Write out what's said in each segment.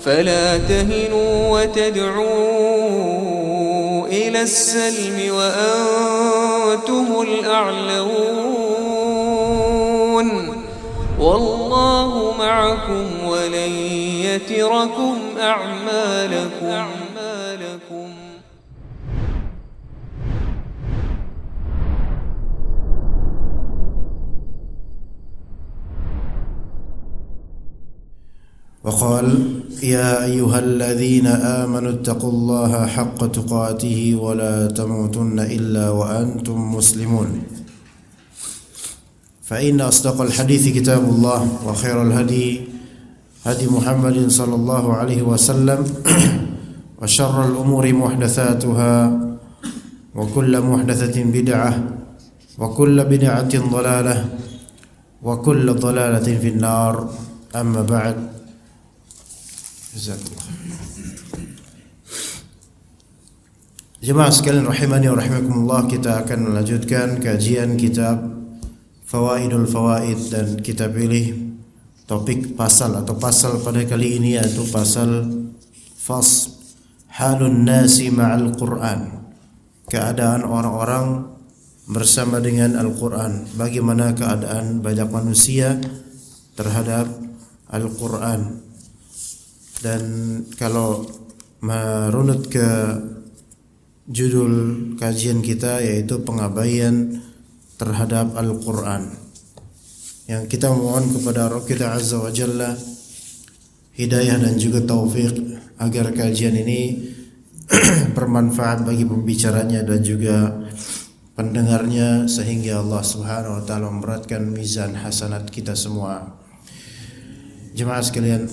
فلا تهنوا وتدعوا إلى السلم وأنتم الأعلون والله معكم ولن يتركم أعمالكم. وقال يا أيها الذين آمنوا اتقوا الله حق تقاته ولا تموتن إلا وأنتم مسلمون فإن أصدق الحديث كتاب الله وخير الهدي هدي محمد صلى الله عليه وسلم وشر الأمور محدثاتها وكل محدثة بدعة وكل بدعة ضلالة وكل ضلالة في النار أما بعد. Jemaah sekalian rahimani wa rahimakumullah, kita akan melanjutkan kajian kitab Fawaidul Fawaid dan kita pilih topik pasal atau pasal pada kali ini yaitu pasal Fas Halun Nasi Ma'al Quran, keadaan orang-orang bersama dengan Al-Quran, bagaimana keadaan banyak manusia terhadap Al-Quran. Dan kalau merunut ke judul kajian kita yaitu pengabaian terhadap Al-Quran, yang kita mohon kepada Rabb kita Azza wa Jalla hidayah dan juga taufik agar kajian ini bermanfaat bagi pembicaranya dan juga pendengarnya, sehingga Allah Subhanahu wa taala memberatkan mizan hasanat kita semua. Jemaah sekalian,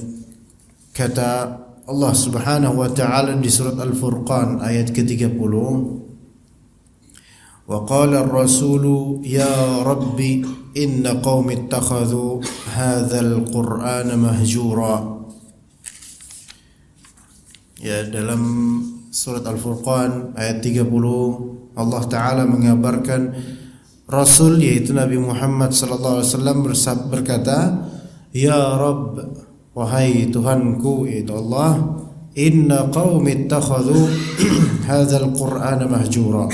kata Allah Subhanahu wa taala di surat Al-Furqan ayat ke-30, wa qala ar-rasulu ya rabbi inna qaumi ittakhadhu hadzal qur'ana mahjura. Ya, dalam surat Al-Furqan ayat 30 Allah taala mengabarkan Rasul yaitu Nabi Muhammad sallallahu alaihi wasallam berkata, ya Rabb, wahai Tuhanku yaitu Allah, inna qaumi ittakhadhu hadzal qur'ana mahjura,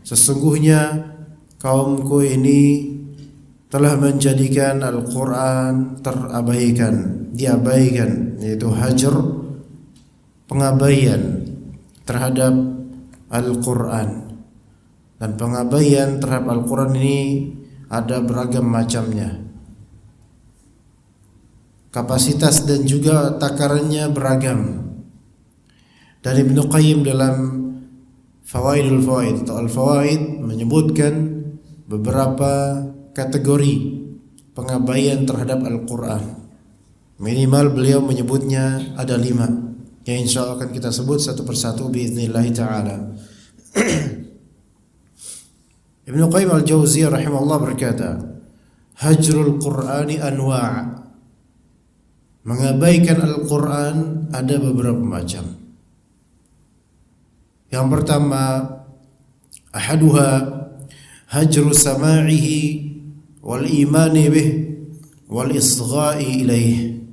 sesungguhnya kaumku ini telah menjadikan Al-Quran terabaikan, diabaikan, yaitu hajar, pengabaian terhadap Al-Quran. Dan pengabaian terhadap Al-Quran ini ada beragam macamnya, kapasitas dan juga takarannya beragam. Dan Ibnu Qayyim dalam Fawaidul Fawaid atau Al-Fawaid menyebutkan beberapa kategori pengabaian terhadap Al-Quran. Minimal beliau menyebutnya ada 5, yang insya Allah akan kita sebut satu persatu biiznillah ta'ala. Ibnu Qayyim Al-Jauziyah rahimahullah berkata, hajrul Qur'ani anwa', mengabaikan Al-Quran ada beberapa macam. Yang pertama, ahaduha hajru sama'ihi wal imani bih wal isgha'i ilaih.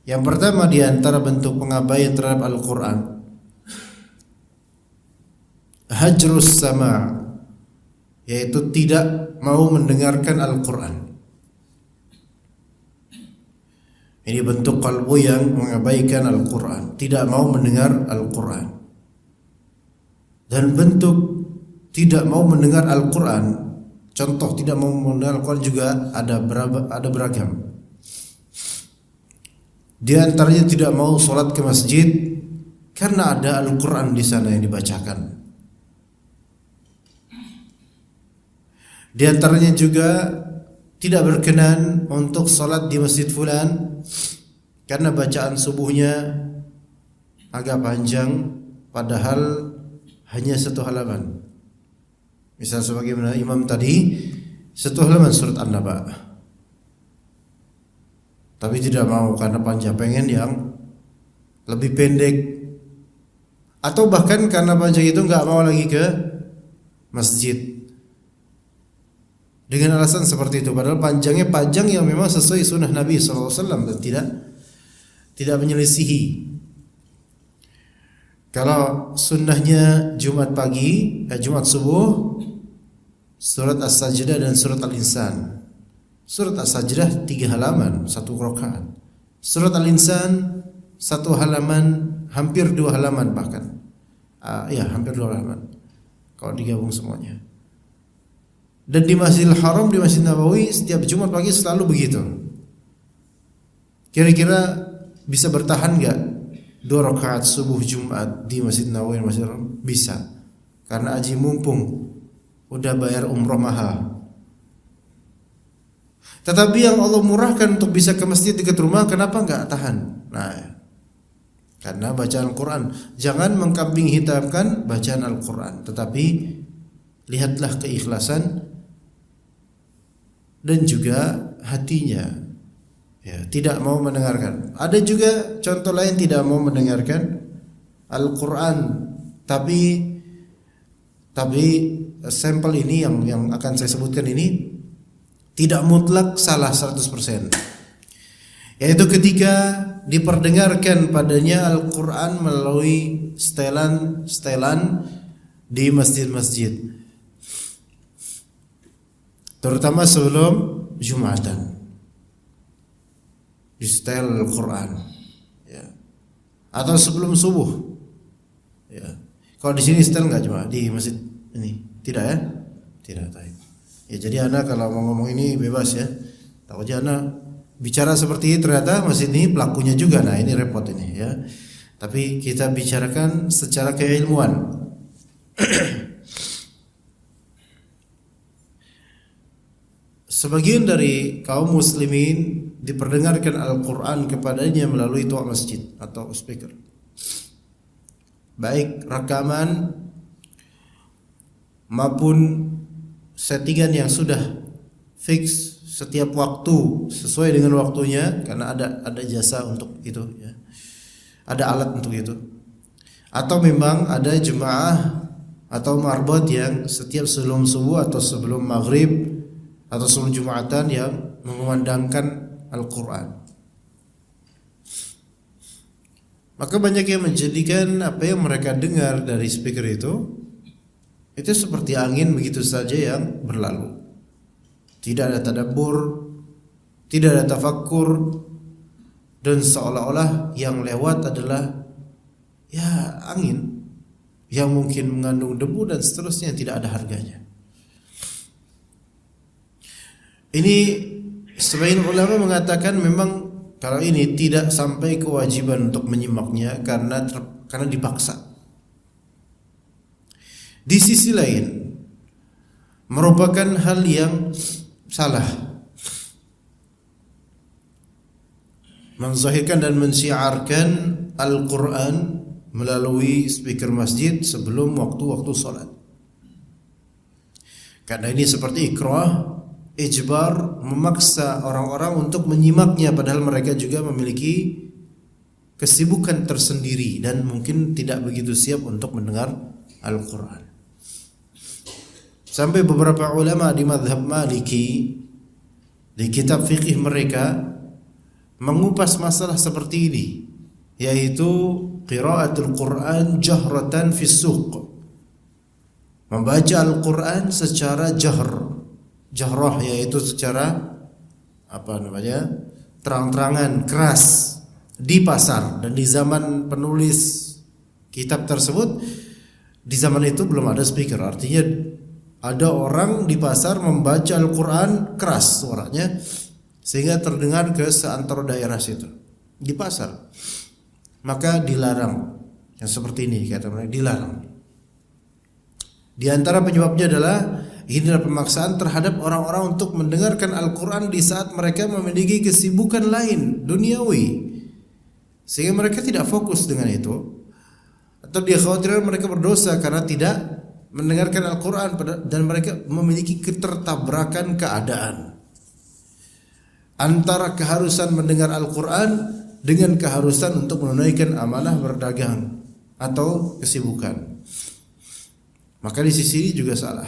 Yang pertama di antara bentuk pengabaian terhadap Al-Quran, hajrus sama', yaitu tidak mau mendengarkan Al-Quran. Ini bentuk kalbu yang mengabaikan Al-Quran, tidak mau mendengar Al-Quran. Dan bentuk tidak mau mendengar Al-Quran, contoh tidak mau mendengar Al-Quran juga ada beragam. Di antaranya tidak mau sholat ke masjid karena ada Al-Quran di sana yang dibacakan. Di antaranya juga tidak berkenan untuk sholat di masjid fulan karena bacaan subuhnya agak panjang padahal hanya 1 halaman. Misal sebagaimana imam tadi 1 halaman surat An-Naba, tapi tidak mau karena panjang, pengen yang lebih pendek, atau bahkan karena panjang itu nggak mau lagi ke masjid dengan alasan seperti itu, padahal panjangnya panjang yang memang sesuai sunnah Nabi SAW dan tidak menyelisihi. Kalau sunnahnya Jumat pagi, Jumat subuh, surat As-Sajdah dan surat Al-Insan. Surat As-Sajdah 3 halaman, 1 rakaat. Surat Al-Insan 1 halaman, hampir 2 halaman bahkan. Hampir 2 halaman. Kalau digabung semuanya. Dan di Masjidil Haram, di Masjid Nabawi setiap Jumat pagi selalu begitu. Kira-kira bisa bertahan enggak 2 rakaat subuh Jumat di Masjid Nabawi dan Masjidil Haram? Bisa. Karena haji mumpung udah bayar umroh mahal. Tetapi yang Allah murahkan untuk bisa ke masjid dekat rumah, kenapa enggak tahan? Nah, karena bacaan Al-Quran. Jangan mengkambing hitamkan bacaan Al-Quran, tetapi lihatlah keikhlasan dan juga hatinya. Ya, tidak mau mendengarkan. Ada juga contoh lain tidak mau mendengarkan Al-Quran, tapi sampel ini yang akan saya sebutkan ini tidak mutlak salah 100%. Yaitu ketika diperdengarkan padanya Al-Quran melalui setelan di masjid-masjid, terutama sebelum Jumatan, di setel Al-Quran, ya. Atau sebelum subuh, ya. Kalau di sini setel nggak cuma di masjid ini, tidak ya? Tidak. Ya, jadi anak kalau mau ngomong ini bebas ya. Takutnya anak bicara seperti ini ternyata masjid ini pelakunya juga. Nah, ini repot ini ya. Tapi kita bicarakan secara keilmuan. Sebagian dari kaum muslimin diperdengarkan Al-Quran kepadanya melalui toa masjid atau speaker, baik rekaman maupun settingan yang sudah fix setiap waktu sesuai dengan waktunya, karena ada jasa untuk itu ya. Ada alat untuk itu. Atau memang ada jemaah atau marbot yang setiap sebelum subuh atau sebelum maghrib atau sebelum Jumatan yang mengumandangkan Al-Quran. Maka banyak yang menjadikan apa yang mereka dengar dari speaker itu seperti angin begitu saja yang berlalu. Tidak ada tadabbur, tidak ada tafakkur, dan seolah-olah yang lewat adalah ya angin yang mungkin mengandung debu dan seterusnya, tidak ada harganya. Ini sebagian ulama mengatakan memang kalau ini tidak sampai kewajiban untuk menyimaknya karena dipaksa. Di sisi lain merupakan hal yang salah menzahirkan dan mensyiarkan Al-Quran melalui speaker masjid sebelum waktu-waktu salat. Karena ini seperti ikrah, ijbar, memaksa orang-orang untuk menyimaknya padahal mereka juga memiliki kesibukan tersendiri dan mungkin tidak begitu siap untuk mendengar Al-Quran. Sampai beberapa ulama di mazhab Maliki di kitab fikih mereka mengupas masalah seperti ini, yaitu qiraatul Quran jahratan fis suq, membaca Al-Quran secara jahrah, yaitu secara terang-terangan, keras di pasar. Dan di zaman penulis kitab tersebut, di zaman itu belum ada speaker, artinya ada orang di pasar membaca Al-Quran keras suaranya sehingga terdengar ke seantero daerah situ di pasar. Maka dilarang yang seperti ini, kata mereka, dilarang. Di antara penyebabnya adalah inilah pemaksaan terhadap orang-orang untuk mendengarkan Al-Quran di saat mereka memiliki kesibukan lain duniawi, sehingga mereka tidak fokus dengan itu, atau dia khawatir mereka berdosa karena tidak mendengarkan Al-Quran, dan mereka memiliki ketertabrakan keadaan antara keharusan mendengar Al-Quran dengan keharusan untuk menunaikan amanah berdagang atau kesibukan. Maka di sisi ini juga salah.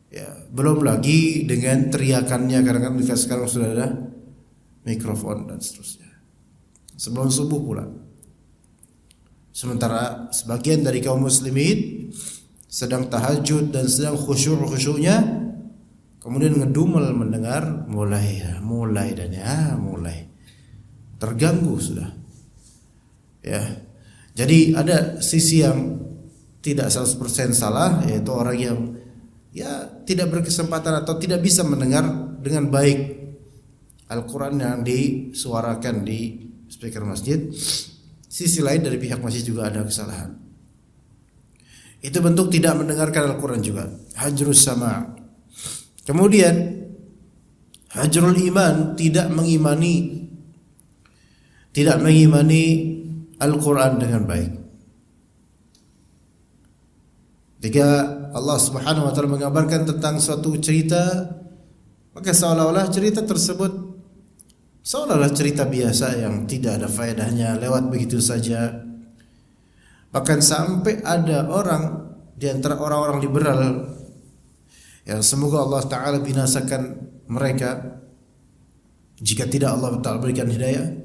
Ya, belum lagi dengan teriakannya, karena kan sekarang sudah ada mikrofon dan seterusnya. sebelum subuh pula. Sementara sebagian dari kaum muslimin sedang tahajud dan sedang khusyuk-khusyuknya, kemudian ngedumel mendengar mulai terganggu sudah. Ya. Jadi ada sisi yang tidak 100% salah, yaitu orang yang tidak berkesempatan atau tidak bisa mendengar dengan baik Al-Quran yang disuarakan di speaker masjid. Sisi lain dari pihak masjid juga ada kesalahan. Itu bentuk tidak mendengarkan Al-Quran juga, hajrus sama'. Kemudian hajrul iman, tidak mengimani Al-Quran dengan baik. Ketika Allah Subhanahu wa taala mengabarkan tentang suatu cerita, maka seolah-olah cerita tersebut cerita biasa yang tidak ada faedahnya, lewat begitu saja. Bahkan sampai ada orang di antara orang-orang liberal yang semoga Allah Ta'ala binasakan mereka jika tidak Allah Ta'ala berikan hidayah,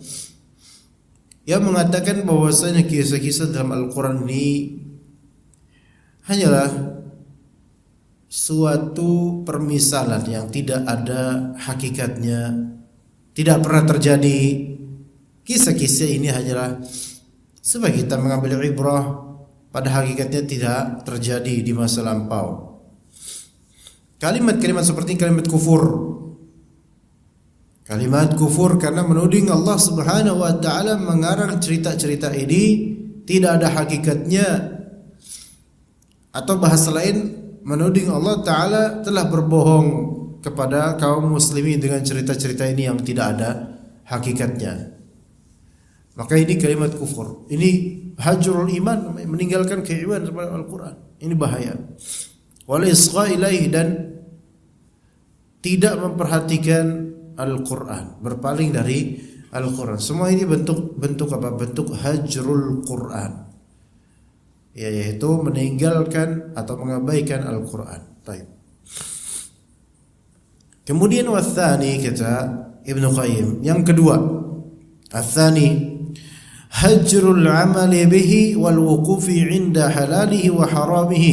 yang mengatakan bahwasanya kisah-kisah dalam Al-Quran ini hanyalah suatu permisalan yang tidak ada hakikatnya, tidak pernah terjadi. Kisah-kisah ini hanyalah supaya kita mengambil ibrah, pada hakikatnya tidak terjadi di masa lampau. Kalimat-kalimat seperti kalimat kufur. Kalimat kufur karena menuding Allah Subhanahu wa taala, mengarang cerita-cerita ini tidak ada hakikatnya. Atau bahasa lain, menuding Allah Ta'ala telah berbohong kepada kaum muslimin dengan cerita-cerita ini yang tidak ada hakikatnya. Maka ini kalimat kufur. Ini hajrul iman, meninggalkan keimanan kepada Al-Quran. Ini bahaya. Wal isgha ilaih, dan tidak memperhatikan Al-Quran, berpaling dari Al-Quran. Semua ini bentuk apa? Bentuk hajrul Quran, yaitu meninggalkan atau mengabaikan Al-Quran. Baik. Kemudian wathani, kata Ibnu Qayyim, yang kedua, athani hajrul amali bihi wal wuqufi 'inda halalihi wa haramihi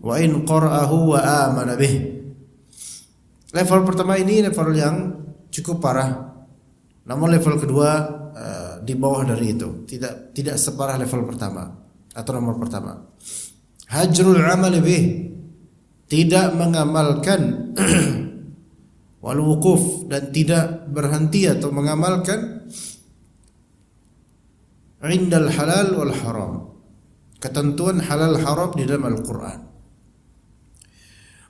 wa in qara'ahu wa amana bih. Level pertama ini level yang cukup parah. Namun level kedua di bawah dari itu, tidak separah level pertama atau nomor pertama. Hajrul amali bih, tidak mengamalkan wal wuquf, dan tidak berhenti atau mengamalkan indal halal wal haram, ketentuan halal haram di dalam Al-Quran.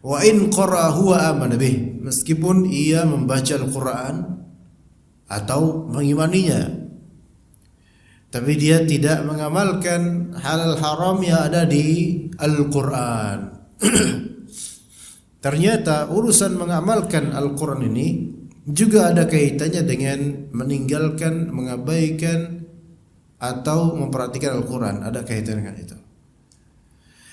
Wa in qara'ahu wa amana bih, meskipun ia membaca Al-Quran atau mengimaninya, tapi dia tidak mengamalkan halal haram yang ada di Al-Quran. Ternyata urusan mengamalkan Al-Quran ini juga ada kaitannya dengan meninggalkan, mengabaikan atau memperhatikan Al-Quran. Ada kaitan dengan itu.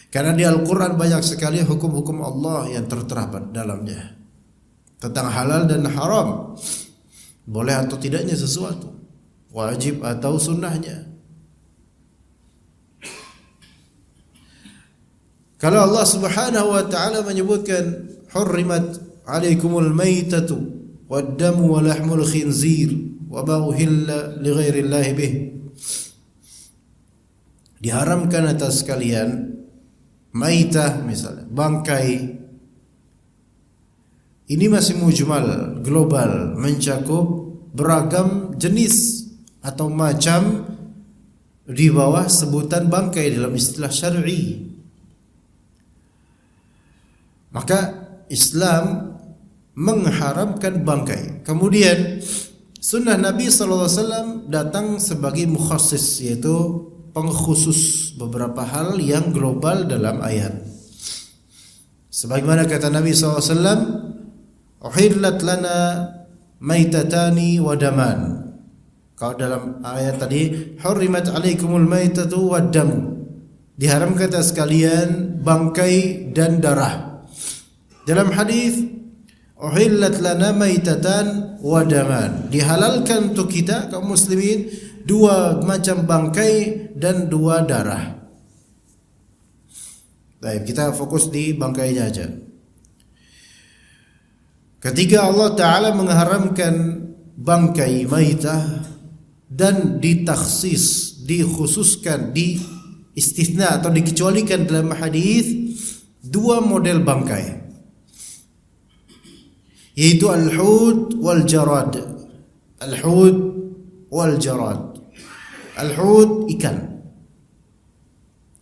Karena di Al-Quran banyak sekali hukum-hukum Allah yang tertera dalamnya, tentang halal dan haram, boleh atau tidaknya sesuatu, wajib atau sunnahnya. Kalau Allah Subhanahu wa taala menyebutkan hurrimat 'alaikumul maitatu wad-damu wa lahmul khinzir wa ma uhilla li ghairillahi bih, diharamkan atas kalian maitah, misalnya bangkai. Ini masih mujmal, global, mencakup beragam jenis atau macam di bawah sebutan bangkai dalam istilah syar'i. Maka Islam mengharamkan bangkai. Kemudian sunnah Nabi SAW datang sebagai mukhassis, yaitu pengkhusus beberapa hal yang global dalam ayat. Sebagaimana kata Nabi SAW, uhillat lana maitatani wa daman. Kalau dalam ayat tadi, hurrimat alaikumul maitatu wa damu, diharamkan atas kalian bangkai dan darah. Dalam hadis, uhillat lana maitatan wa daman, dihalalkan untuk kita kaum muslimin 2 macam bangkai dan 2 darah. Baik, kita fokus di bangkainya aja. Ketika Allah Ta'ala mengharamkan bangkai maitah dan ditakhsis, dikhususkan, diistitsna atau dikecualikan dalam hadis 2 model bangkai, yaitu al-hud wal jarad. Al-hud wal jarad. Al-hud ikan.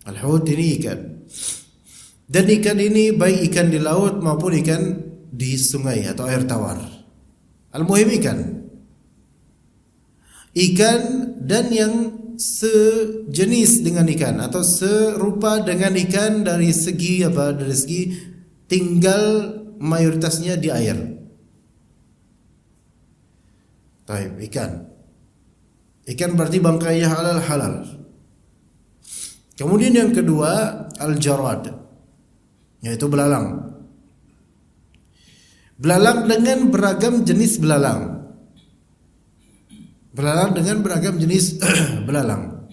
Al-hud ini ikan. Dan ikan ini baik ikan di laut maupun ikan di sungai atau air tawar. Al-muhim ikan. Ikan dan yang sejenis dengan ikan atau serupa dengan ikan dari segi apa? Dari segi tinggal mayoritasnya di air. Taib, ikan. Ikan berarti bangkainya halal. Kemudian yang kedua al-jarad, yaitu belalang. Belalang dengan beragam jenis belalang. Belalang dengan beragam jenis belalang.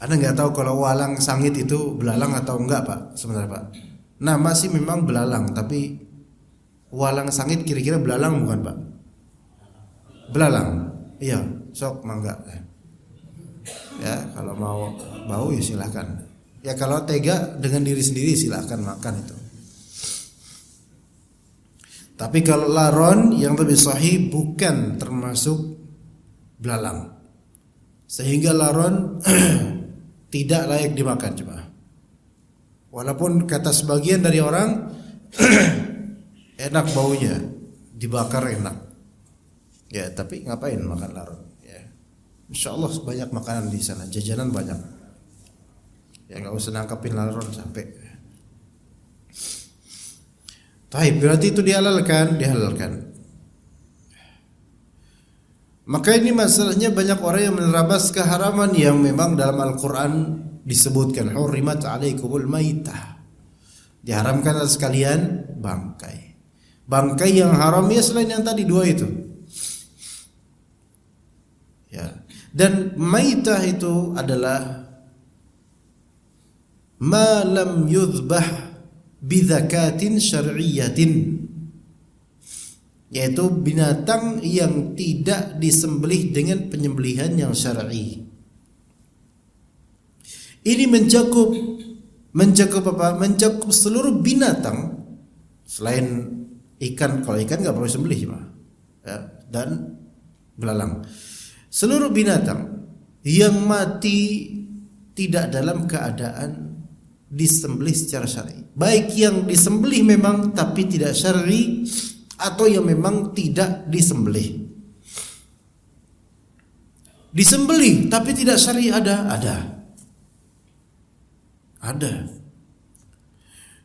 Anda nggak tahu kalau walang sangit itu belalang atau enggak, Pak? Sebenarnya, Pak. Nama sih memang belalang, tapi walang sangit kira-kira belalang bukan, Pak? Belalang. Iya, sok mangga. Ya, kalau mau bau ya silakan. Ya kalau tega dengan diri sendiri silahkan makan itu. Tapi kalau laron yang lebih sahih bukan termasuk belalang, sehingga laron tidak layak dimakan coba. Walaupun kata sebagian dari orang enak baunya, dibakar enak. Ya tapi ngapain makan laron? Ya, Insya Allah banyak makanan di sana, jajanan banyak. Ya nggak usah nangkapin laron sampai. Taib, berarti itu dihalalkan. Maka ini masalahnya banyak orang yang menerabas keharaman yang memang dalam Al-Quran disebutkan hurrimat alaikumul maitah, diharamkan atas kalian bangkai. Bangkai yang haram ya selain yang tadi 2 itu. Ya. Dan maitah itu adalah ma lam yudhbah bidzakatin syar'iyyatin, yaitu binatang yang tidak disembelih dengan penyembelihan yang syar'i. Ini mencakup apa? Mencakup seluruh binatang selain ikan. Kalau ikan nggak perlu sembelih, ya, dan belalang. Seluruh binatang yang mati tidak dalam keadaan disembelih secara syar'i, baik yang disembelih memang tapi tidak syar'i atau yang memang tidak disembelih. Disembelih tapi tidak syar'i ada.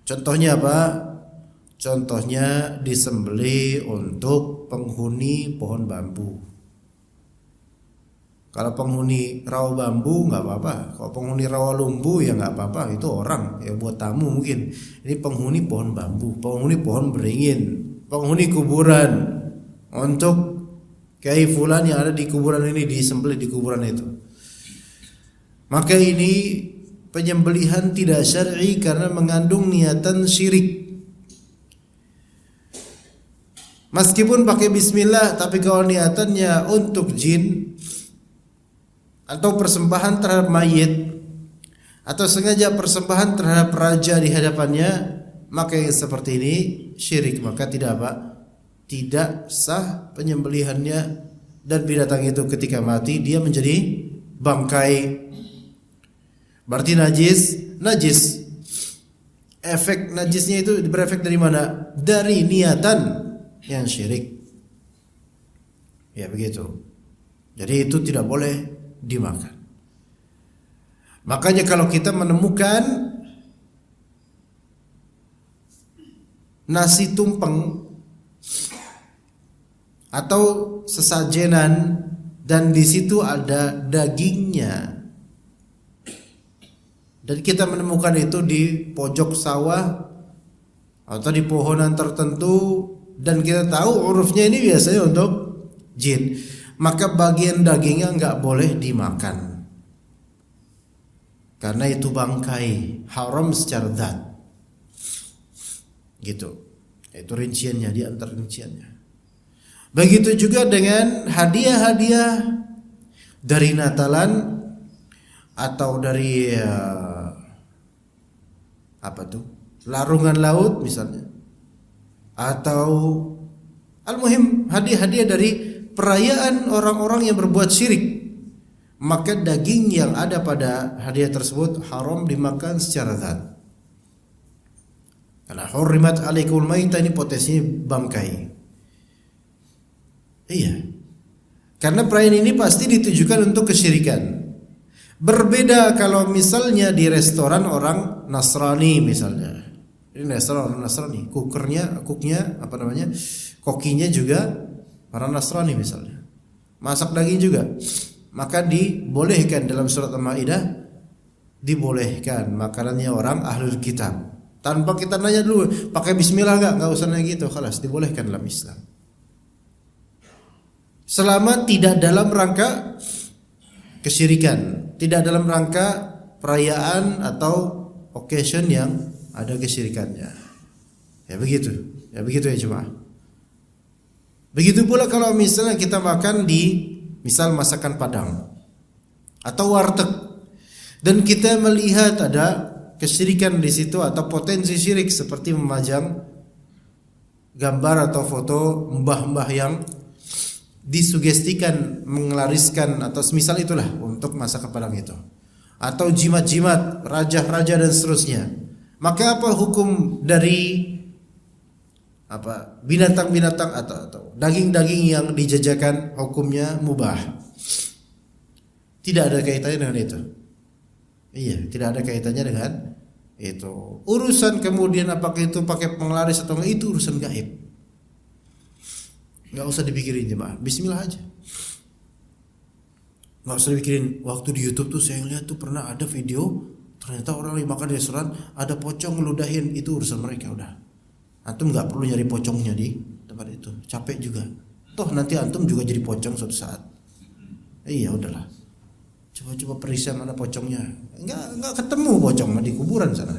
Contohnya apa? Contohnya disembelih untuk penghuni pohon bambu. Kalau penghuni rawa bambu nggak apa-apa. Kalau penghuni rawa lumbu ya nggak apa-apa. Itu orang ya buat tamu mungkin. Ini penghuni pohon bambu, penghuni pohon beringin, penghuni kuburan. Untuk kiai fulan yang ada di kuburan ini disembelih di kuburan itu. Maka ini penyembelihan tidak syar'i karena mengandung niatan syirik. Meskipun pakai bismillah, tapi kalau niatannya untuk jin atau persembahan terhadap mayit atau sengaja persembahan terhadap raja di hadapannya, maka yang seperti ini syirik. Maka tidak apa? Tidak sah penyembelihannya, dan binatang itu ketika mati dia menjadi bangkai. Berarti najis. Efek najisnya itu berefek dari mana? Dari niatan yang syirik. Ya begitu. Jadi itu tidak boleh dimakan. Makanya kalau kita menemukan nasi tumpeng atau sesajenan dan di situ ada dagingnya, dan kita menemukan itu di pojok sawah atau di pohonan tertentu, dan kita tahu urufnya ini biasanya untuk jin, maka bagian dagingnya nggak boleh dimakan. Karena itu bangkai, haram secara zat. Gitu. Itu rinciannya, di antara rinciannya. Begitu juga dengan hadiah-hadiah dari Natalan atau dari larungan laut misalnya, atau al-muhim hadiah-hadiah dari perayaan orang-orang yang berbuat syirik, maka daging yang ada pada hadiah tersebut haram dimakan secara zat. Karena hurrimat alaikumul maitah ini potensinya bangkai. Iya. Karena perayaan ini pasti ditujukan untuk kesyirikan. Berbeda kalau misalnya di restoran orang Nasrani misalnya. Ini restoran orang Nasrani, cooknya kokinya juga orang Nasrani misalnya. Masak daging juga. Maka dibolehkan dalam surat Al-Maidah, dibolehkan makanannya orang ahlul kitab. Tanpa kita nanya dulu, pakai bismillah enggak usah nanya gitu, khalas dibolehkan dalam Islam. Selama tidak dalam rangka kesyirikan, tidak dalam rangka perayaan atau occasion yang ada kesyirikannya. Ya begitu ya jemaah. Begitu pula kalau misalnya kita makan di misal masakan Padang atau warteg dan kita melihat ada kesyirikan di situ atau potensi syirik seperti memajang gambar atau foto mbah-mbah yang disugestikan menglariskan atau semisal itulah untuk masakan Padang itu, atau jimat-jimat raja-raja dan seterusnya, maka apa hukum dari binatang-binatang atau daging-daging yang dijajakan? Hukumnya mubah, tidak ada kaitannya dengan itu. Iya, tidak ada kaitannya dengan itu. Urusan kemudian apakah itu pakai penglaris atau enggak, itu urusan gaib. Enggak usah dipikirin jemaah. Bismillah aja. Enggak usah dipikirin. Waktu di YouTube tuh saya lihat tuh pernah ada video, ternyata orang lagi makan di restoran ada pocong ngeludahin, itu urusan mereka udah. Antum enggak perlu nyari pocongnya di tempat itu. Capek juga. Toh nanti antum juga jadi pocong suatu saat. Iya, udahlah. Coba periksa mana pocongnya. Enggak ketemu pocong di kuburan sana.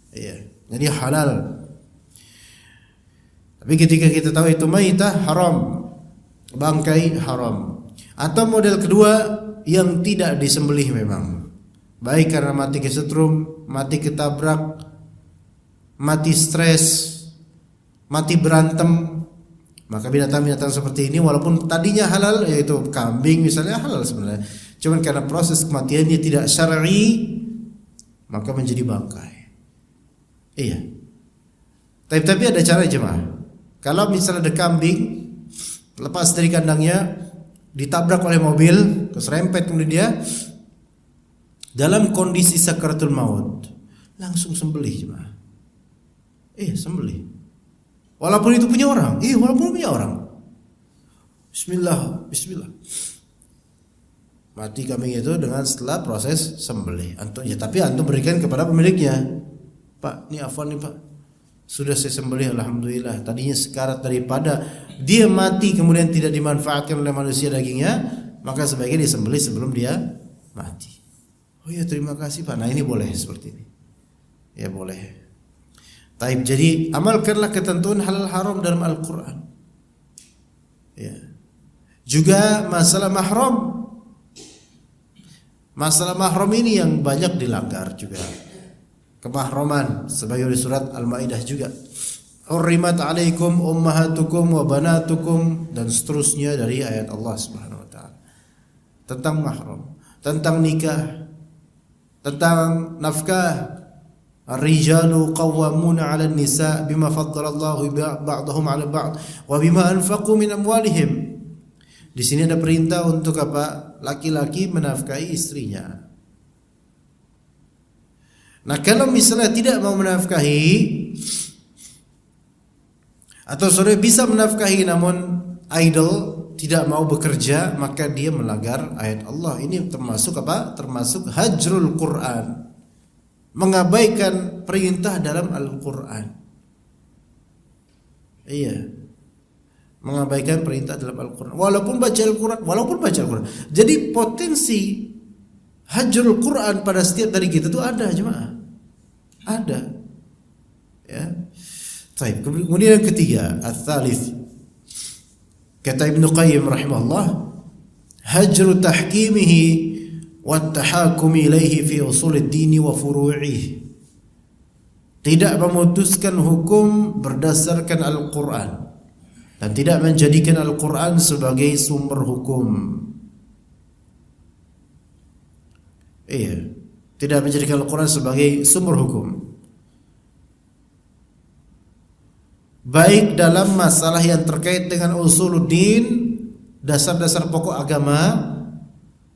Iya, jadi halal. Tapi ketika kita tahu itu maitah haram, bangkai haram. Atau model kedua yang tidak disembelih memang, baik karena mati kesetrum, mati ketabrak, mati stres, mati berantem, maka binatang-binatang seperti ini walaupun tadinya halal, yaitu kambing misalnya halal sebenarnya, cuman karena proses kematiannya tidak syar'i maka menjadi bangkai. Iya. Tapi ada cara jemaah. Kalau misalnya ada kambing lepas dari kandangnya, ditabrak oleh mobil, keserempet kemudian dia dalam kondisi sakaratul maut, langsung sembelih jemaah. Sembelih. Walaupun itu punya orang. Walaupun punya orang. Bismillah. Mati kambing itu dengan setelah proses sembelih. Tapi antum berikan kepada pemiliknya. Pak, ini afwan nih Pak. Sudah saya sembelih alhamdulillah. Tadinya sekarat, daripada dia mati kemudian tidak dimanfaatkan oleh manusia dagingnya, maka sebaiknya disembelih sebelum dia mati. Oh ya, terima kasih Pak. Nah, ini boleh seperti ini. Ya boleh. Taib, jadi amalkanlah ketentuan halal haram dalam Al-Quran. Ya. Juga masalah mahram. Masalah mahram ini yang banyak dilanggar juga. Kemahraman sebagai di surat Al-Maidah juga. Hurrimat alaikum ummahatukum wa banatukum, dan seterusnya dari ayat Allah Subhanahu wa taala. Tentang mahram, tentang nikah, tentang nafkah. Ar-rijalu qawwamuna 'alan nisa bima faddalallahu ba'dahum 'ala ba'd wa bima anfaqu min amwalihim. Di sini ada perintah untuk apa? Laki-laki menafkahi istrinya. Nah, kalau misalnya tidak mau menafkahi atau saudara bisa menafkahi namun idle, tidak mau bekerja, maka dia melanggar ayat Allah. Ini termasuk apa? Termasuk hajrul Quran. Mengabaikan perintah dalam Al-Quran. Iya. mengabaikan perintah dalam Al-Quran, walaupun baca Al-Quran. Jadi potensi hajrul Quran pada setiap dari kita itu ada, jemaah. Ada. Ya. Baik, kemudian yang ketiga, ats-tsalits. Kata Ibnu Qayyim rahimahullah, hajru tahkimihi wa tahakumi ilaihi fi usulid dini wa furu'ihi. Tidak memutuskan hukum berdasarkan Al-Quran dan tidak menjadikan Al-Quran sebagai sumber hukum. Iya, tidak menjadikan Al-Quran sebagai sumber hukum, baik dalam masalah yang terkait dengan usuluddin, dasar-dasar pokok agama,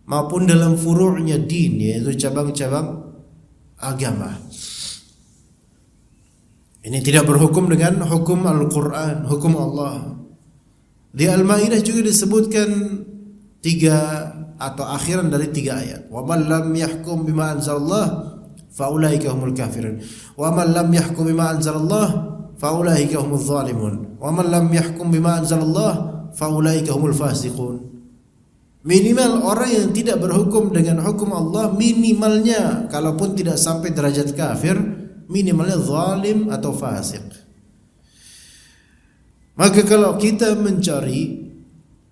maupun dalam furu'nya din, yaitu cabang-cabang agama. Ini tidak berhukum dengan hukum Al-Quran, hukum Allah. Di Al-Maidah juga disebutkan 3 atau akhiran dari 3 ayat. Wa man lam yahkum bima anzalallah fa ulaika humul kafirun. Wa man lam yahkum bima anzalallah fa ulaika humuz zalimun. Wa man lam yahkum bima anzalallah fa ulaika humul fasiqun. Minimal orang yang tidak berhukum dengan hukum Allah, minimalnya kalaupun tidak sampai derajat kafir, minimalnya zalim atau fasik. Maka kalau kita mencari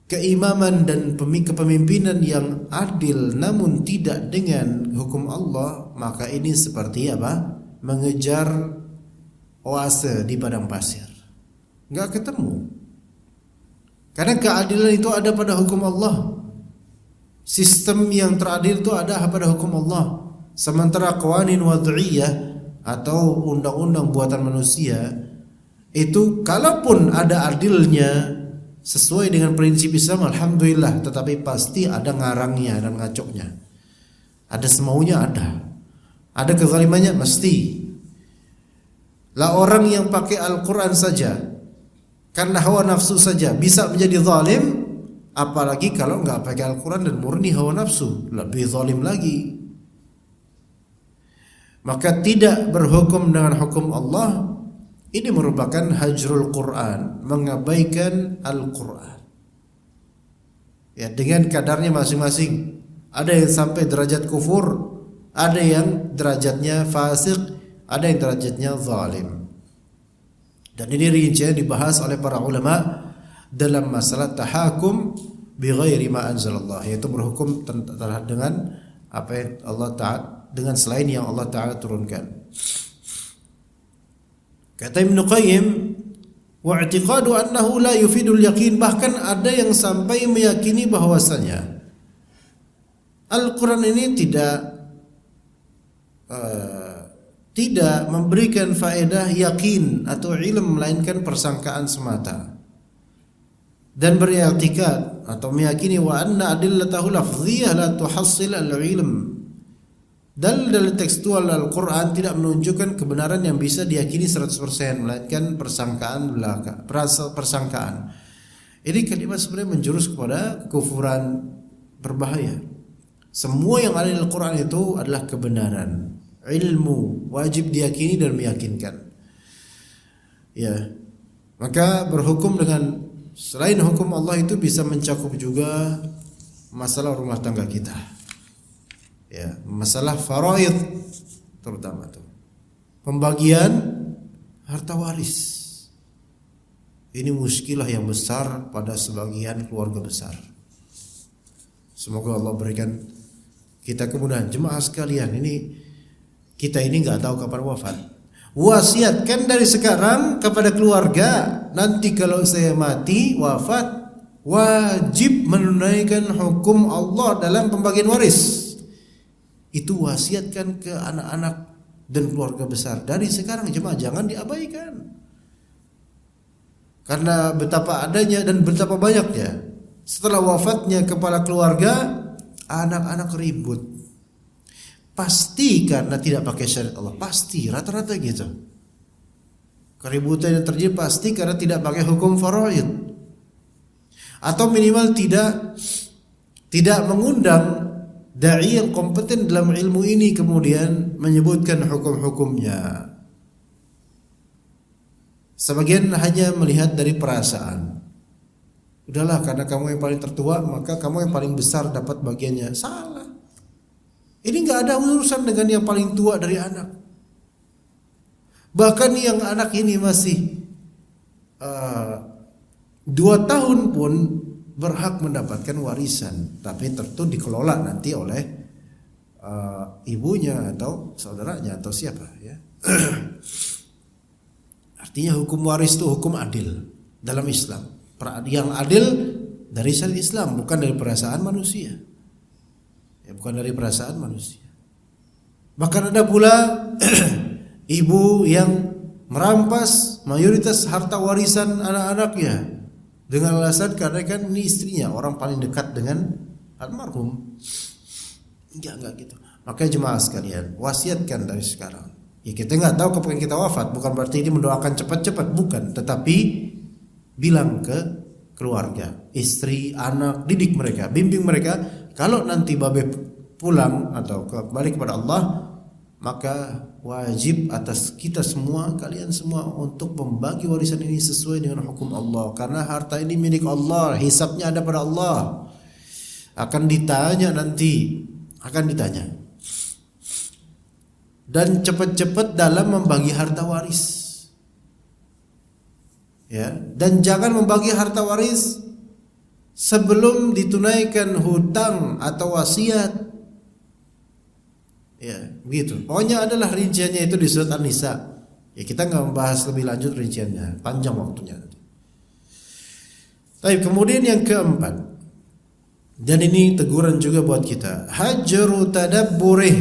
keimaman dan kepemimpinan yang adil namun tidak dengan hukum Allah, maka ini seperti apa? Mengejar oase di padang pasir. Enggak ketemu. Karena keadilan itu ada pada hukum Allah. Sistem yang teradil itu ada pada hukum Allah. Sementara qawanin wad'iyah atau undang-undang buatan manusia itu kalaupun ada adilnya sesuai dengan prinsip Islam, alhamdulillah, tetapi pasti ada ngarangnya dan ngacoknya. Ada semaunya, ada kezalimannya, mesti. Lah orang yang pakai Al-Quran saja karena hawa nafsu saja bisa menjadi zalim, apalagi kalau enggak pakai Al-Quran dan murni hawa nafsu, lebih zalim lagi. Maka tidak berhukum dengan hukum Allah, ini merupakan hajrul Quran, mengabaikan Al-Quran. Ya, dengan kadarnya masing-masing. Ada yang sampai derajat kufur, ada yang derajatnya fasik, ada yang derajatnya zalim. Dan ini rincian dibahas oleh para ulama dalam masalah tahakum bi ghairi ma anzalallah, yaitu berhukum dengan apa yang Allah Ta'ala, dengan selain yang Allah Ta'ala turunkan. Kata Ibnu Qayyim, wa i'tiqadu annahu la yufidul yaqin, bahkan ada yang sampai meyakini bahwasanya Al-Quran ini tidak memberikan faedah yakin atau ilm, melainkan persangkaan semata. Dan beriktikad atau meyakini wa anna adillatahu lafziyah la tuhassil al-ilm. Dalil tekstual Al-Quran tidak menunjukkan kebenaran yang bisa diyakini 100%, melainkan persangkaan belaka, persangkaan. Ini kalimat sebenarnya menjurus kepada kekufuran berbahaya. Semua yang ada di Al-Quran itu adalah kebenaran. Ilmu wajib diyakini dan meyakinkan. Ya, maka berhukum dengan selain hukum Allah itu bisa mencakup juga masalah rumah tangga kita. Ya, masalah faraid terutama itu. Pembagian harta waris. Ini muskilah yang besar pada sebagian keluarga besar. Semoga Allah berikan kita kemudahan. Jemaah sekalian, kita ini enggak tahu kapan wafat. Wasiatkan dari sekarang kepada keluarga, nanti kalau saya mati, wafat, wajib menunaikan hukum Allah dalam pembagian waris. Itu wasiatkan ke anak-anak dan keluarga besar dari sekarang, jemaah, jangan diabaikan. Karena betapa adanya dan betapa banyaknya setelah wafatnya kepala keluarga, anak-anak ribut. Pasti karena tidak pakai syariat Allah, pasti rata-rata gitu. Keributan yang terjadi pasti karena tidak pakai hukum faraid, atau minimal tidak mengundang dai yang kompeten dalam ilmu ini kemudian menyebutkan hukum-hukumnya. Sebagian hanya melihat dari perasaan. Udahlah, karena kamu yang paling tertua, maka kamu yang paling besar dapat bagiannya. Salah. Ini nggak ada urusan dengan yang paling tua dari anak. Bahkan yang anak ini masih 2 tahun pun berhak mendapatkan warisan, tapi tentu dikelola nanti oleh ibunya atau saudaranya atau siapa ya. Artinya hukum waris itu hukum adil dalam Islam. Yang adil dari syariat Islam, bukan dari perasaan manusia. Ya, bukan dari perasaan manusia. Bahkan ada pula ibu yang merampas mayoritas harta warisan anak-anaknya dengan alasan karena kan ini istrinya, orang paling dekat dengan almarhum. Enggak gitu. Makanya jemaah sekalian, wasiatkan dari sekarang. Ya, kita nggak tahu kapan kita wafat, bukan berarti ini mendoakan cepat-cepat, bukan. Tetapi bilang ke keluarga, istri, anak, didik mereka, bimbing mereka. Kalau nanti babe pulang atau kembali kepada Allah, maka wajib atas kita semua, kalian semua, untuk membagi warisan ini sesuai dengan hukum Allah. Karena harta ini milik Allah, hisabnya ada pada Allah. Akan ditanya nanti, akan ditanya. Dan cepat-cepat dalam membagi harta waris. Ya, dan jangan membagi harta waris sebelum ditunaikan hutang atau wasiat. Ya, begitu. Pokoknya adalah rinciannya itu di surat An-Nisa. Ya, kita nggak membahas lebih lanjut rinciannya, panjang waktunya. Tapi kemudian yang keempat, dan ini teguran juga buat kita, hajru tadabburih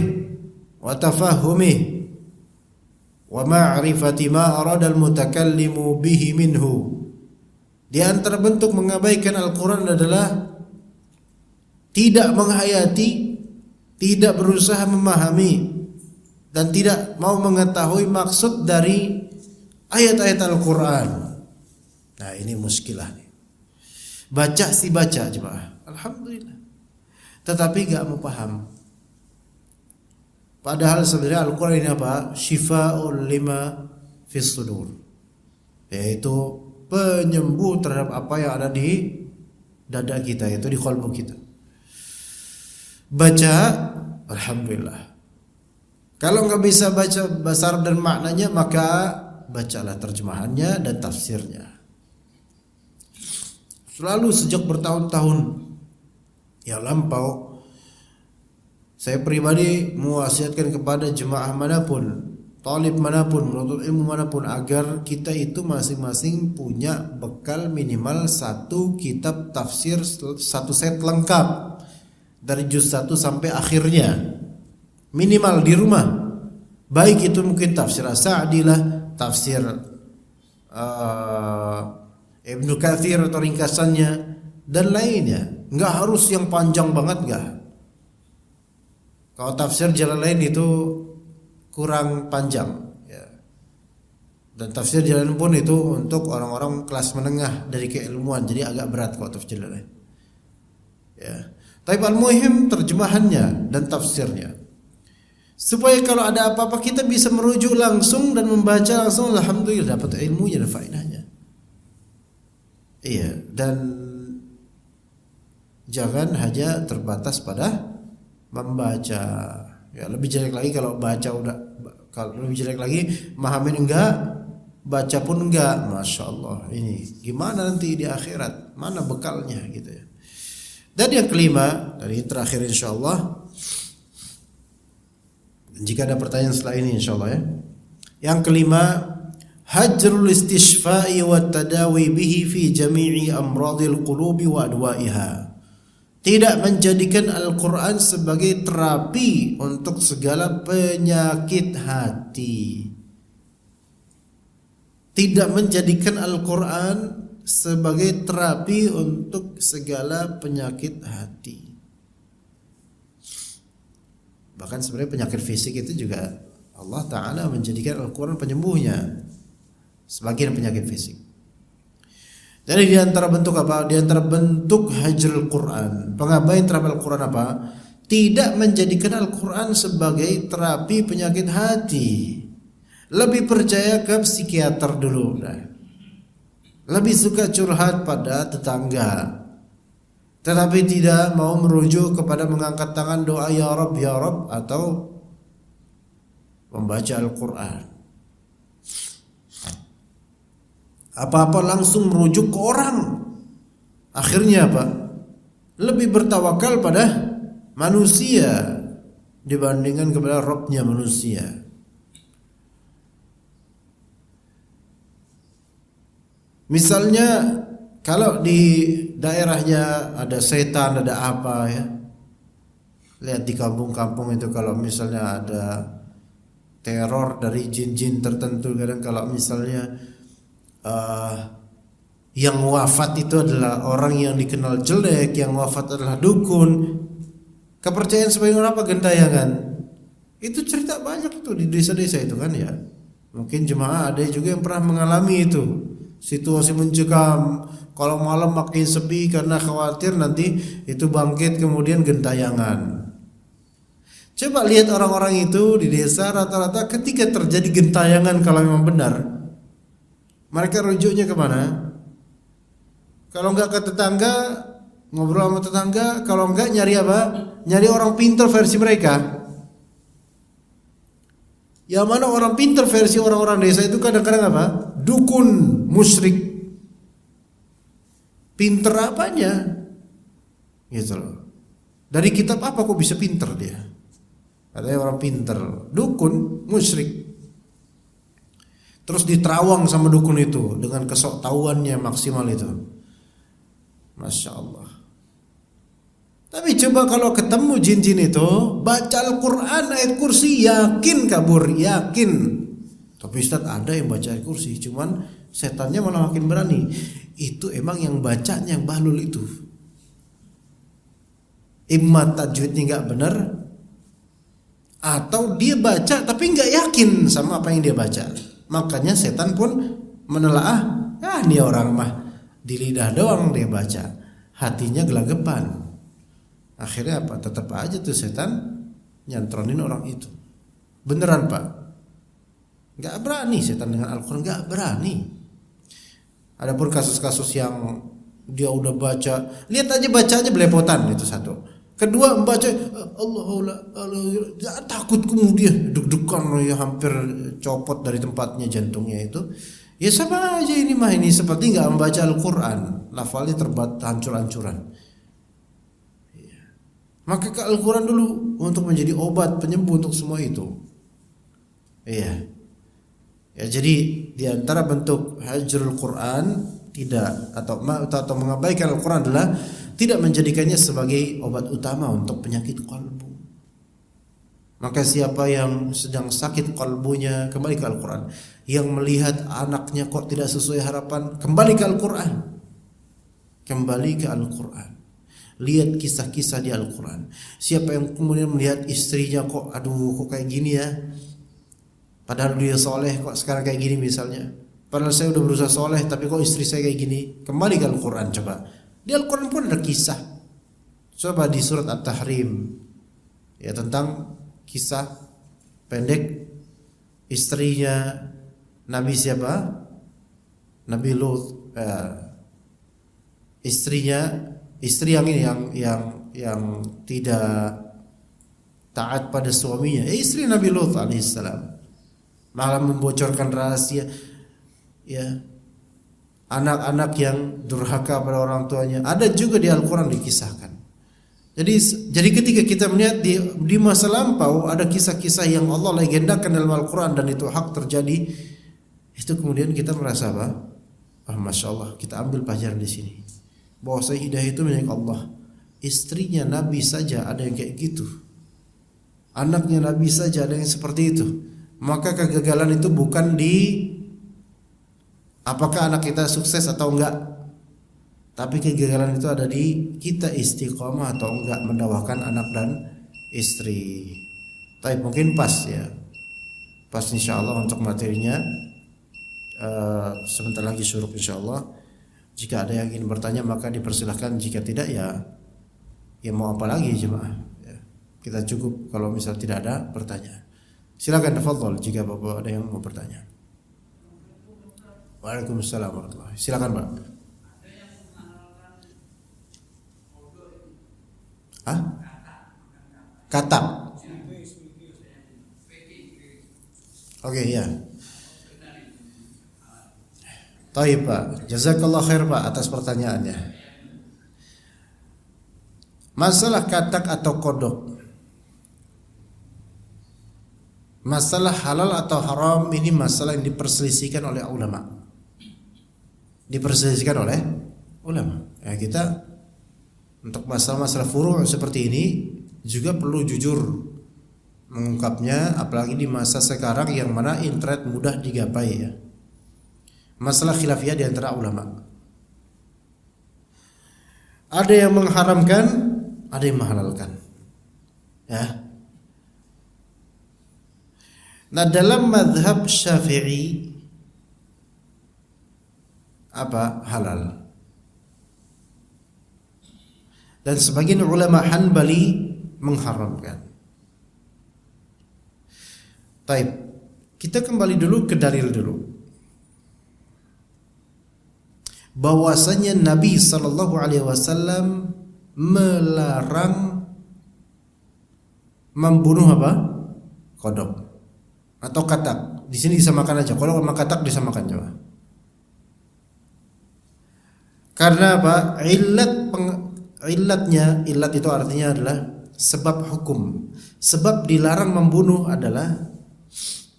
wa tafahumih wa ma'rifati ma arada al-mutakallimu bihi minhu. Di antara bentuk mengabaikan Al-Quran adalah tidak menghayati, tidak berusaha memahami, dan tidak mau mengetahui maksud dari ayat-ayat Al-Quran. Nah, ini muskilah nih. Baca sih baca jemaah, alhamdulillah, tetapi gak mau paham. Padahal sebenarnya Al-Quran ini apa? Syifa'ul lima fis sudur, yaitu penyembuh terhadap apa yang ada di dada kita, yaitu di qalbu kita. Baca, alhamdulillah. Kalau nggak bisa baca bahasa Arab dan maknanya, maka bacalah terjemahannya dan tafsirnya. Selalu sejak bertahun-tahun yang lampau, saya pribadi mewasiatkan kepada jemaah manapun, talib manapun, menuntut ilmu manapun, agar kita itu masing-masing punya bekal minimal 1 kitab tafsir, 1 set lengkap dari juz 1 sampai akhirnya, minimal di rumah. Baik itu mungkin tafsir As-Sa'di lah, tafsir Ibnu Katsir atau ringkasannya dan lainnya. Nggak harus yang panjang banget, nggak. Kalau tafsir Jalalain itu kurang panjang, ya. Dan tafsir Jalalain pun itu untuk orang-orang kelas menengah dari keilmuan, jadi agak berat kalau tafsir Jalalain. Ya. Tapi al-muhim terjemahannya dan tafsirnya, supaya kalau ada apa-apa kita bisa merujuk langsung dan membaca langsung, alhamdulillah dapat ilmunya dan faedahnya. Iya, dan jangan hanya terbatas pada membaca. Ya, lebih jelek lagi kalau baca lebih jelek lagi mahamin enggak, baca pun enggak. Masya Allah, ini gimana nanti di akhirat, mana bekalnya gitu ya. Dan yang kelima, dari terakhir insyaallah, jika ada pertanyaan setelah ini insyaallah ya. Yang kelima, hajrul istishfa'i wa tadawi bihi fi jami'i amradil qulubi wa adwa'iha. Tidak menjadikan Al-Quran sebagai terapi untuk segala penyakit hati. Tidak menjadikan Al-Quran sebagai terapi untuk segala penyakit hati. Bahkan sebenarnya penyakit fisik itu juga Allah Ta'ala menjadikan Al-Quran penyembuhnya, sebagian penyakit fisik. Jadi di antara bentuk apa? Di antara bentuk hajrul Quran, pengabaian terhadap Al-Quran apa? Tidak menjadikan Al-Quran sebagai terapi penyakit hati. Lebih percaya ke psikiater dulu. Nah, lebih suka curhat pada tetangga, tetapi tidak mau merujuk kepada mengangkat tangan doa ya Rabb atau membaca Al-Quran. Apa-apa langsung merujuk ke orang. Akhirnya apa? Lebih bertawakal pada manusia dibandingkan kepada Rabbnya manusia. Misalnya kalau di daerahnya ada setan, ada apa ya. Lihat di kampung-kampung itu kalau misalnya ada teror dari jin-jin tertentu, kadang kalau misalnya yang wafat itu adalah orang yang dikenal jelek, yang wafat adalah dukun. Kepercayaan sebagian orang apa? Gentayangan. Itu cerita banyak itu di desa-desa itu kan ya. Mungkin jemaah ada juga yang pernah mengalami itu. Situasi mencekam, kalau malam makin sepi karena khawatir nanti itu bangkit kemudian gentayangan. Coba lihat orang-orang itu di desa rata-rata ketika terjadi gentayangan kalau memang benar, mereka rujuknya kemana? Kalau enggak ke tetangga, ngobrol sama tetangga. Kalau enggak nyari apa? Nyari orang pintar versi mereka. Yang mana orang pintar versi orang-orang desa itu kadang-kadang apa? Dukun, musyrik. Pintar apanya? Gitu loh. Dari kitab apa kok bisa pintar dia? Ada orang pintar, dukun, musyrik. Terus diterawang sama dukun itu dengan kesoktahuannya maksimal itu. Masya Allah. Tapi coba kalau ketemu jin-jin itu, baca Al-Quran ayat kursi, yakin kabur, yakin. Tapi Ustaz ada yang baca ayat kursi, cuman setannya malah makin berani. Itu emang yang bacanya yang bahlul itu. Imma tajwidnya gak benar, atau dia baca tapi gak yakin sama apa yang dia baca. Makanya setan pun menelaah, ini orang mah di lidah doang dia baca, hatinya gelagapan. Akhirnya apa? Tetap aja tuh setan nyantronin orang itu. Beneran Pak? Gak berani setan dengan Al-Quran, gak berani. Adapun kasus-kasus yang dia udah baca, lihat aja bacanya belepotan, itu satu. Kedua membaca Allah takut kemudian deg-degan ya, hampir copot dari tempatnya jantungnya itu. Ya sama aja ini mah, ini seperti nggak membaca Al-Quran, lafalnya terbat hancur-hancuran. Maka ke Al-Quran dulu untuk menjadi obat penyembuh untuk semua itu. Iya. Ya, jadi di antara bentuk hajrul Quran atau mengabaikan Al-Quran adalah tidak menjadikannya sebagai obat utama untuk penyakit kalbu. Maka siapa yang sedang sakit kalbunya, kembali ke Al-Quran. Yang melihat anaknya kok tidak sesuai harapan, kembali ke Al-Quran. Kembali ke Al-Quran. Lihat kisah-kisah di Al-Quran. Siapa yang kemudian melihat istrinya kok kayak gini ya, padahal dia soleh kok sekarang kayak gini misalnya. Padahal saya udah berusaha soleh tapi kok istri saya kayak gini. Kembali ke Al-Quran coba. Di Al-Quran pun ada kisah. Coba di surat At-Tahrim ya, tentang kisah pendek istrinya Nabi siapa? Nabi Lut. Istri yang ini yang tidak taat pada suaminya. Istri Nabi Lut alaihissalam malah membocorkan rahasia ya, anak-anak yang durhaka pada orang tuanya. Ada juga di Al-Quran dikisahkan. Jadi ketika kita melihat di masa lampau ada kisah-kisah yang Allah legendakan dalam Al-Quran dan itu hak terjadi, itu kemudian kita merasa apa? Masya Allah, kita ambil pelajaran di sini. Bahwa hidayah itu milik Allah. Istrinya Nabi saja ada yang kayak gitu. Anaknya Nabi saja ada yang seperti itu. Maka kegagalan itu bukan di apakah anak kita sukses atau enggak, tapi kegagalan itu ada di kita istiqomah atau enggak mendakwahkan anak dan istri. Tapi mungkin pas insyaallah untuk materinya. Sebentar lagi syuruk insyaallah. Jika ada yang ingin bertanya maka dipersilahkan, jika tidak ya mau apa lagi jemaah ya, kita cukup kalau misal tidak ada pertanyaan. Silakan tafadhol jika Bapak ada yang mau bertanya. Waalaikumsalam warahmatullahi. Silakan Pak. Hah? Katak. Oke, ya. Baik Pak, jazakallah khair Pak atas pertanyaannya. Masalah katak atau kodok, masalah halal atau haram ini masalah yang diperselisihkan oleh ulama. Diperselisihkan oleh ulama. Ya, kita untuk masalah-masalah furu' seperti ini juga perlu jujur mengungkapnya, apalagi di masa sekarang yang mana internet mudah digapai ya. Masalah khilafiyah di antara ulama. Ada yang mengharamkan, ada yang menghalalkan. Ya. Nah, dalam mazhab Syafi'i apa? Halal. Dan sebagian ulama Hanbali mengharamkan. Baik, kita kembali dulu ke dalil dulu. Bahwasanya Nabi sallallahu alaihi wasallam melarang membunuh apa? Kodok atau katak. Di sini disamakan aja. Kalau sama katak disamakan coba. Karena apa? Illat itu artinya adalah sebab hukum. Sebab dilarang membunuh adalah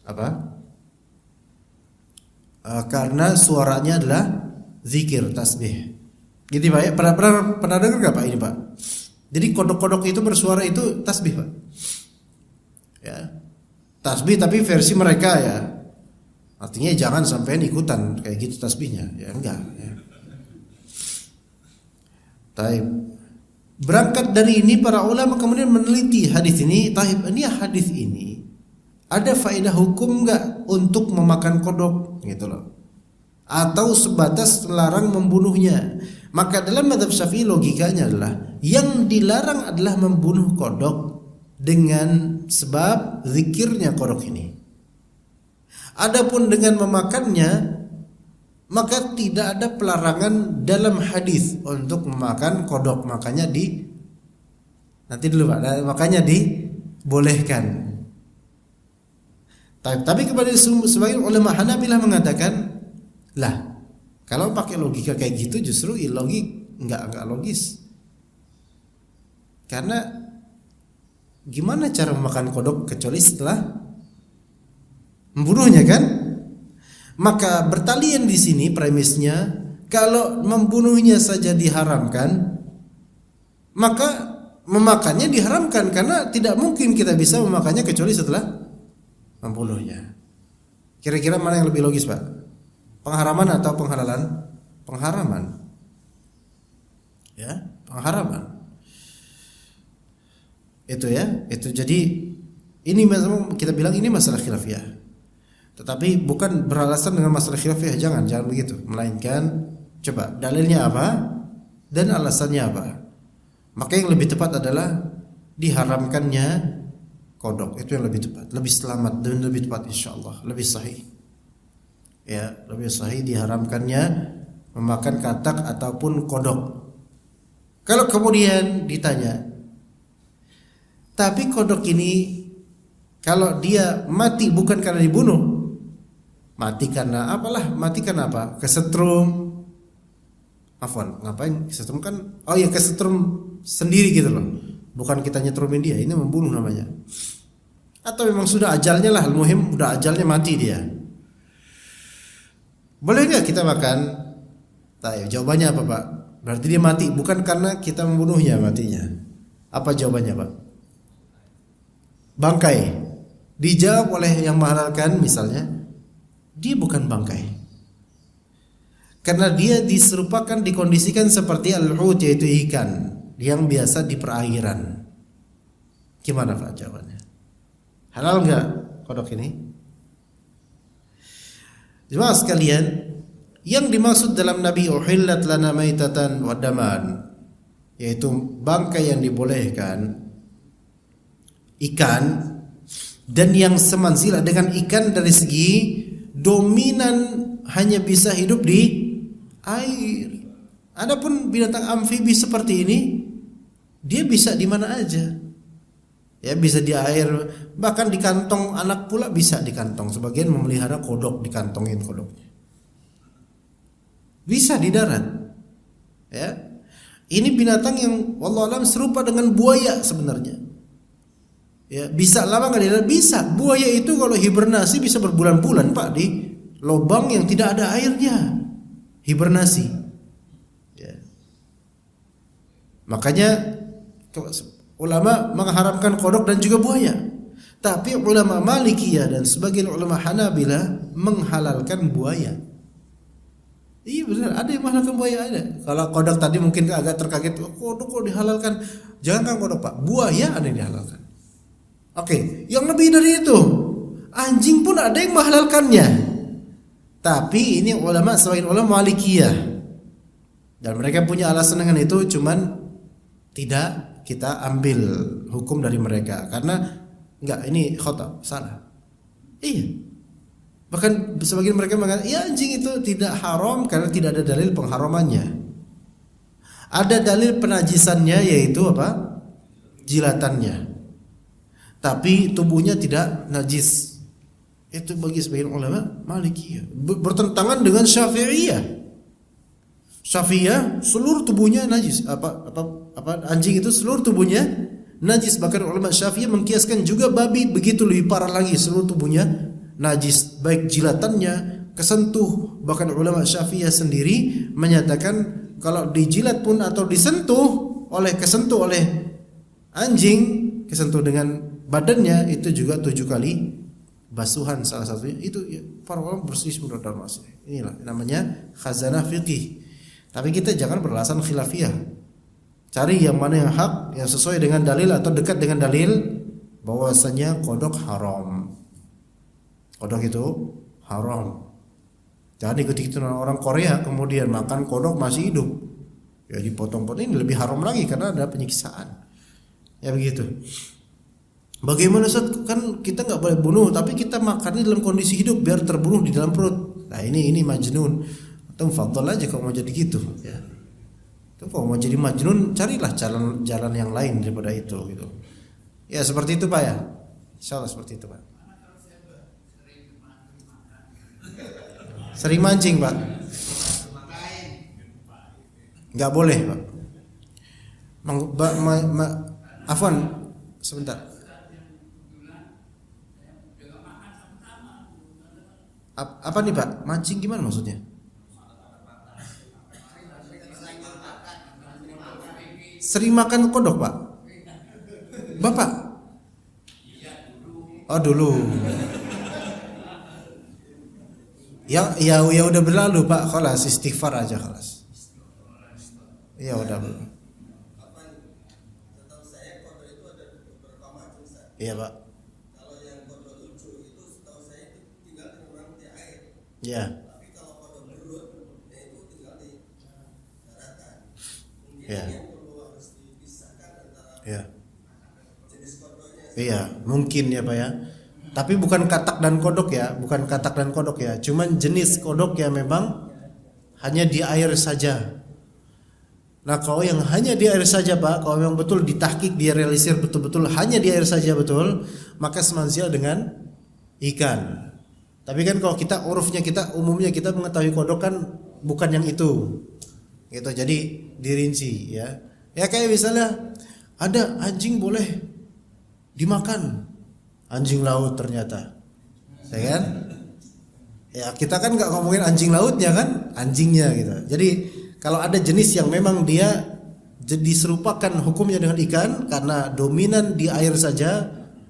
apa? Karena suaranya adalah zikir, tasbih. Gitu Pak ya? Pernah dengar enggak Pak ini Pak? Jadi kodok-kodok itu bersuara itu tasbih Pak. Ya. Tasbih tapi versi mereka ya. Artinya jangan sampai ikutan kayak gitu tasbihnya. Ya enggak ya. Taib. Berangkat dari ini para ulama kemudian meneliti hadis ini. Taib, ini hadis ini ada faedah hukum enggak untuk memakan kodok gitu loh. Atau sebatas melarang membunuhnya. Maka dalam mazhab Syafi'i logikanya adalah yang dilarang adalah membunuh kodok dengan sebab zikirnya kodok ini. Adapun dengan memakannya, maka tidak ada pelarangan dalam hadis untuk memakan kodok. Makanya makanya dibolehkan. Tapi kepada sebagian ulama Hanabilah mengatakan, lah, kalau pakai logika kayak gitu justru enggak logis. Karena gimana cara memakan kodok kecuali setelah membunuhnya kan? Maka bertalian di sini premisnya, kalau membunuhnya saja diharamkan, maka memakannya diharamkan karena tidak mungkin kita bisa memakannya kecuali setelah membunuhnya. Kira-kira mana yang lebih logis, Pak? Pengharaman atau penghalalan? Pengharaman. Ya, pengharaman. Itu ya, itu jadi ini kita bilang ini masalah khilafiyah. Tetapi bukan beralasan dengan masalah khilafiyah, jangan begitu. Melainkan coba dalilnya apa dan alasannya apa. Maka yang lebih tepat adalah diharamkannya kodok, itu yang lebih tepat, lebih selamat dan lebih tepat insyaallah, lebih sahih. Ya, lebih sahih diharamkannya memakan katak ataupun kodok. Kalau kemudian ditanya, tapi kodok ini kalau dia mati bukan karena dibunuh, mati karena apalah? Mati karena apa? Kesetrum. Afwan, ngapain kesetrum kan? Oh ya, kesetrum sendiri gitu loh. Bukan kita nyetrumin dia, ini membunuh namanya. Atau memang sudah ajalnya lah, al-muhim udah ajalnya mati dia. Boleh enggak kita makan? Tahu jawabannya apa, Pak? Berarti dia mati bukan karena kita membunuhnya matinya. Apa jawabannya, Pak? Bangkai. Dijawab oleh yang menghalalkan misalnya, dia bukan bangkai. Karena dia diserupakan, dikondisikan seperti al-hut, yaitu ikan yang biasa di perairan. Gimana Pak jawabannya? Halal enggak kodok ini? Jemaah sekalian, yang dimaksud dalam Nabi uhillat lana maitatan wa daman, yaitu bangkai yang dibolehkan, ikan, dan yang semansila dengan ikan dari segi dominan hanya bisa hidup di air. Adapun binatang amfibi seperti ini, dia bisa di mana aja. Ya, bisa di air, bahkan di kantong anak pula bisa di kantong. Sebagian memelihara kodok, dikantongin kodoknya. Bisa di darat. Ya. Ini binatang yang wallahu alam serupa dengan buaya sebenarnya. Ya, bisa lama enggak di darat? Bisa. Buaya itu kalau hibernasi bisa berbulan-bulan, Pak, di lubang yang tidak ada airnya. Hibernasi. Ya. Makanya ulama mengharamkan kodok dan juga buaya. Tapi ulama Malikiyah dan sebagian ulama Hanabilah menghalalkan buaya. Iya benar, ada yang menghalalkan buaya ada. Kalau kodok tadi mungkin agak terkaget, kodok kok dihalalkan? Jangankan kodok, Pak, buaya ada yang dihalalkan. Oke, yang lebih dari itu, anjing pun ada yang menghalalkannya. Tapi ini ulama sebagian ulama Malikiyah. Dan mereka punya alasan dengan itu, cuman tidak kita ambil hukum dari mereka karena enggak, ini khata, salah. Iya. Bahkan sebagian mereka mengatakan, ya anjing itu tidak haram karena tidak ada dalil pengharamannya. Ada dalil penajisannya, yaitu apa? Jilatannya. Tapi tubuhnya tidak najis. Itu bagi sebagian ulama Malikiyah. Bertentangan dengan Syafi'iyah. Syafi'iyah seluruh tubuhnya najis. Anjing itu seluruh tubuhnya najis. Bahkan ulama Syafi'iyah mengkiaskan juga babi begitu, lebih parah lagi, seluruh tubuhnya najis, baik jilatannya, kesentuh. Bahkan ulama Syafi'iyah sendiri menyatakan kalau dijilat pun atau kesentuh oleh anjing, kesentuh dengan badannya, itu juga 7 kali basuhan salah satunya. Itu ya, para ulama berselisih dalam masalah. Inilah namanya khazanah fiqih. Tapi kita jangan beralasan khilafiyah. Cari yang mana yang hak, yang sesuai dengan dalil atau dekat dengan dalil bahwasanya kodok haram. Kodok itu haram. Jangan ikut-ikutan orang Korea kemudian makan kodok masih hidup. Ya dipotong-potong, ini lebih haram lagi karena ada penyiksaan. Ya begitu. Bagaimana Ustaz? Kan kita enggak boleh bunuh, tapi kita makannya dalam kondisi hidup biar terbunuh di dalam perut. Nah, ini majnun. Atau fadhal aja kalau mau jadi gitu, ya. Itu kalau mau jadi majnun, carilah jalan yang lain daripada itu gitu. Ya seperti itu, Pak, ya. Insyaallah seperti itu, Pak. Sering mancing, Pak. Enggak boleh, Pak. Afwan, sebentar. Apa nih, Pak? Mancing gimana maksudnya? Sering makan kodok, Pak? Bapak? Oh, dulu. Ya udah berlalu, Pak. Khalas, istighfar aja khalas. Ya udah. Iya, Pak. Kalau yang kodok lucu itu setahu saya itu tinggal di orang di air. Iya. Tapi kalau kodok berut itu tinggal di daratan. Mungkin Iya. yang perlu harus dipisahkan antara jenis kodoknya. Iya, mungkin ya, Pak, ya. Tapi bukan katak dan kodok ya, cuman jenis kodok yang memang hanya di air saja. Nah, kalau yang hanya di air saja, Pak, kalau memang betul ditahqiq, dia realisir betul-betul hanya di air saja betul, maka semansial dengan ikan. Tapi kan kalau kita umumnya kita mengetahui kodok kan bukan yang itu. Gitu, jadi dirinci ya. Ya kayak misalnya ada anjing boleh dimakan. Anjing laut ternyata, ya kan? Ya kita kan nggak ngomongin anjing lautnya kan, anjingnya gitu. Jadi kalau ada jenis yang memang dia diserupakan hukumnya dengan ikan karena dominan di air saja,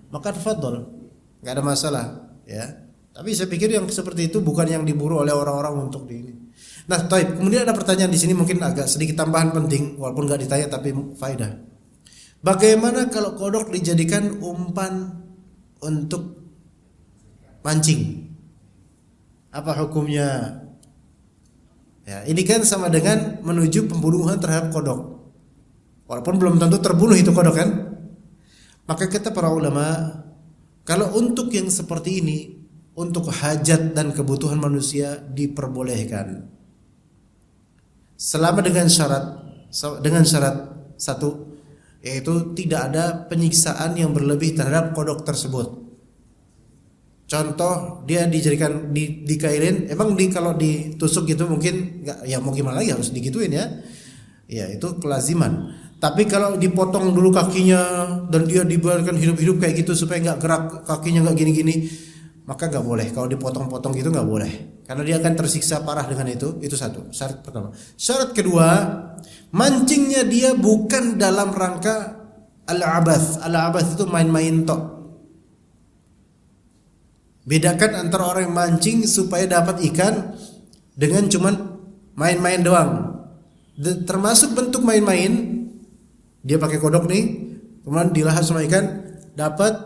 maka tafadhol, nggak ada masalah, ya. Tapi saya pikir yang seperti itu bukan yang diburu oleh orang-orang untuk di ini. Nah, kemudian ada pertanyaan di sini mungkin agak sedikit tambahan penting, walaupun nggak ditanya tapi faedah. Bagaimana kalau kodok dijadikan umpan untuk mancing? Apa hukumnya? Ya, ini kan sama dengan menuju pembunuhan terhadap kodok. Walaupun belum tentu terbunuh itu kodok kan? Maka kata para ulama, kalau untuk yang seperti ini, untuk hajat dan kebutuhan manusia diperbolehkan. Selama dengan syarat satu, yaitu tidak ada penyiksaan yang berlebih terhadap kodok tersebut. Contoh, dia dijadikan dikairin, emang kalau ditusuk gitu mungkin nggak, ya mau gimana lagi, harus digituin ya. Ya itu kelaziman. Tapi kalau dipotong dulu kakinya dan dia dibiarkan hidup-hidup kayak gitu supaya nggak gerak kakinya, nggak gini-gini, maka nggak boleh. Kalau dipotong-potong gitu nggak boleh, karena dia akan tersiksa parah dengan itu. Itu satu syarat pertama. Syarat kedua, mancingnya dia bukan dalam rangka al-abath. Al-abath itu main-main tok. Bedakan antara orang yang mancing supaya dapat ikan dengan cuman main-main doang. Termasuk bentuk main-main, dia pakai kodok nih, kemudian dilahap sama ikan, dapat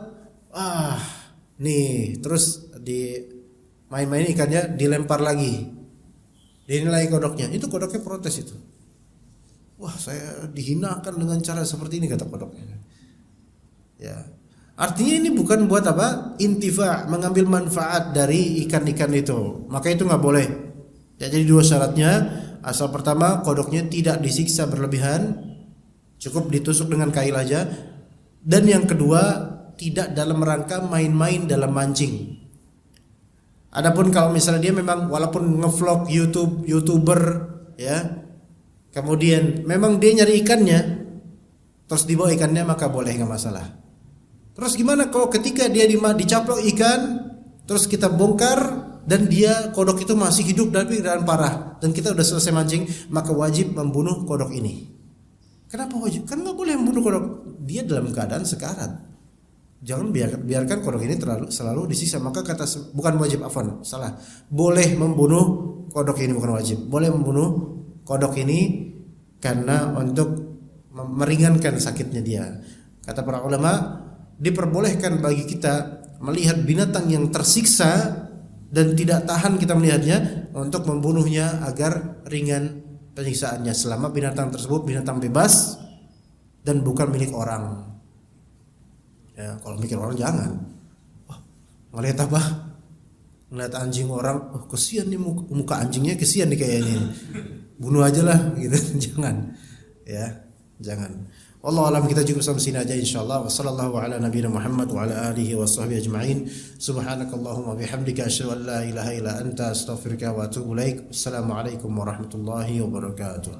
nih, terus di main-main ikannya dilempar lagi, dinilai kodoknya. Itu kodoknya protes itu. Wah, saya dihinakan dengan cara seperti ini, kata kodoknya. Ya. Artinya ini bukan buat apa? Intifa, mengambil manfaat dari ikan-ikan itu. Maka itu nggak boleh. Ya, jadi dua syaratnya. Asal pertama, kodoknya tidak disiksa berlebihan, cukup ditusuk dengan kail aja. Dan yang kedua, tidak dalam rangka main-main dalam mancing. Adapun kalau misalnya dia memang walaupun ngevlog YouTuber ya, kemudian memang dia nyari ikannya, terus dibawa ikannya, maka boleh, nggak masalah. Terus gimana kalau ketika dia dicaplok ikan, terus kita bongkar dan dia kodok itu masih hidup tapi keadaan parah, dan kita udah selesai mancing, maka wajib membunuh kodok ini. Kenapa wajib? Kan nggak boleh membunuh kodok, dia dalam keadaan sekarat. Jangan biarkan kodok ini selalu disiksa. Maka bukan wajib, salah. Boleh membunuh kodok ini, bukan wajib. Boleh membunuh kodok ini karena untuk meringankan sakitnya dia. Kata para ulama, diperbolehkan bagi kita melihat binatang yang tersiksa dan tidak tahan kita melihatnya untuk membunuhnya agar ringan penyiksaannya, selama binatang tersebut binatang bebas dan bukan milik orang. Ya, kalau mikir orang jangan. Ngelihat apa? Ngelihat anjing orang, kesian nih muka anjingnya, kesian nih kayaknya. Bunuh aja lah gitu. Jangan. Ya, jangan. Wallahu alam, kita cukup sampai sini aja insyaallah. Wassallallahu ala nabiyina Muhammad wa ala alihi washabbihi ajma'in. Subhanakallahumma bihamdika asyhadu an la ilaha illa anta astaghfiruka wa atubu ilaik. Assalamualaikum warahmatullahi wabarakatuh.